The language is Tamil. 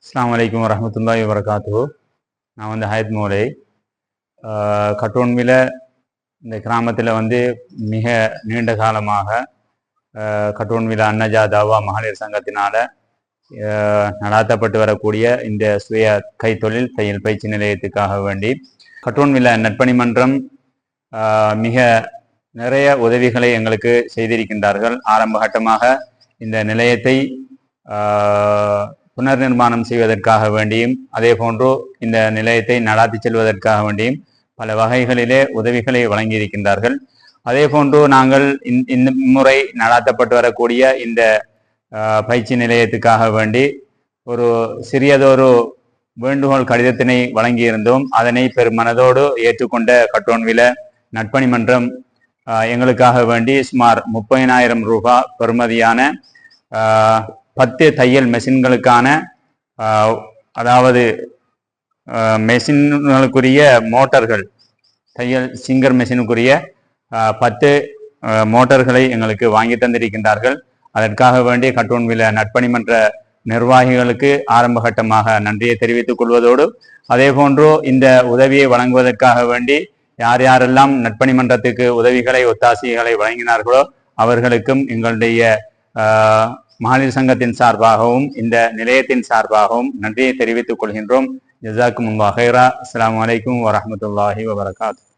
அஸ்ஸலாமு அலைக்கும் வரஹ்மத்துல்லாஹி வபரகாத்துஹு. நான் ஹயத் மோலை. கட்டோன்வில இந்த கிராமத்தில் மிக நீண்ட காலமாக கட்டோன்வில அன்னஜா தாவா மகளிர் சங்கத்தினால் நடாத்தப்பட்டு வரக்கூடிய இந்த சுய கைத்தொழில் தையல் பயிற்சி நிலையத்துக்காக வேண்டி கட்டோன்வில நட்பணி மன்றம் மிக நிறைய உதவிகளை எங்களுக்கு செய்திருக்கின்றார்கள். ஆரம்ப கட்டமாக இந்த நிலையத்தை புனர் நிர்மாணம் செய்வதற்காக வேண்டியும் அதே போன்று இந்த நிலையத்தை நடாத்தி செல்வதற்காக வேண்டியும் பல வகைகளிலே உதவிகளை வழங்கியிருக்கின்றார்கள். அதே போன்று நாங்கள் இந்த முறை நடாத்தப்பட்டு வரக்கூடிய இந்த பயிற்சி நிலையத்துக்காக வேண்டி ஒரு சிறியதொரு வேண்டுகோள் கடிதத்தினை வழங்கியிருந்தோம். அதனை பெருமனதோடு ஏற்றுக்கொண்ட கட்டோன்வில நட்பணி மன்றம் எங்களுக்காக வேண்டி சுமார் 30,000 ரூபாய் பெறுமதியான 10 தையல் மெஷின்களுக்கான அதாவது மெஷின்களுக்குரிய மோட்டார்கள், தையல் சிங்கர் மெஷினுக்குரிய 10 மோட்டார்களை எங்களுக்கு வாங்கி தந்திருக்கின்றார்கள். அதற்காக வேண்டி கட்டோன்வில நட்பணி மன்ற நிர்வாகிகளுக்கு ஆரம்ப கட்டமாக நன்றியை தெரிவித்துக் கொள்வதோடு அதே போன்று இந்த உதவியை வழங்குவதற்காக வேண்டி யார் யாரெல்லாம் நட்பணி மன்றத்துக்கு உதவிகளை ஒத்தாசைகளை வழங்கினார்களோ அவர்களுக்கும் எங்களுடைய மகளிர் சங்கத்தின் சார்பாகவும் இந்த நிலையத்தின் சார்பாகவும் நன்றியை தெரிவித்துக் கொள்கின்றோம். ஜஸாக்குமுல்லாஹ் ஹைரா. அஸ்ஸலாமு அலைக்கும் வரஹ்மத்துல்லாஹி வபரகாத்துஹு.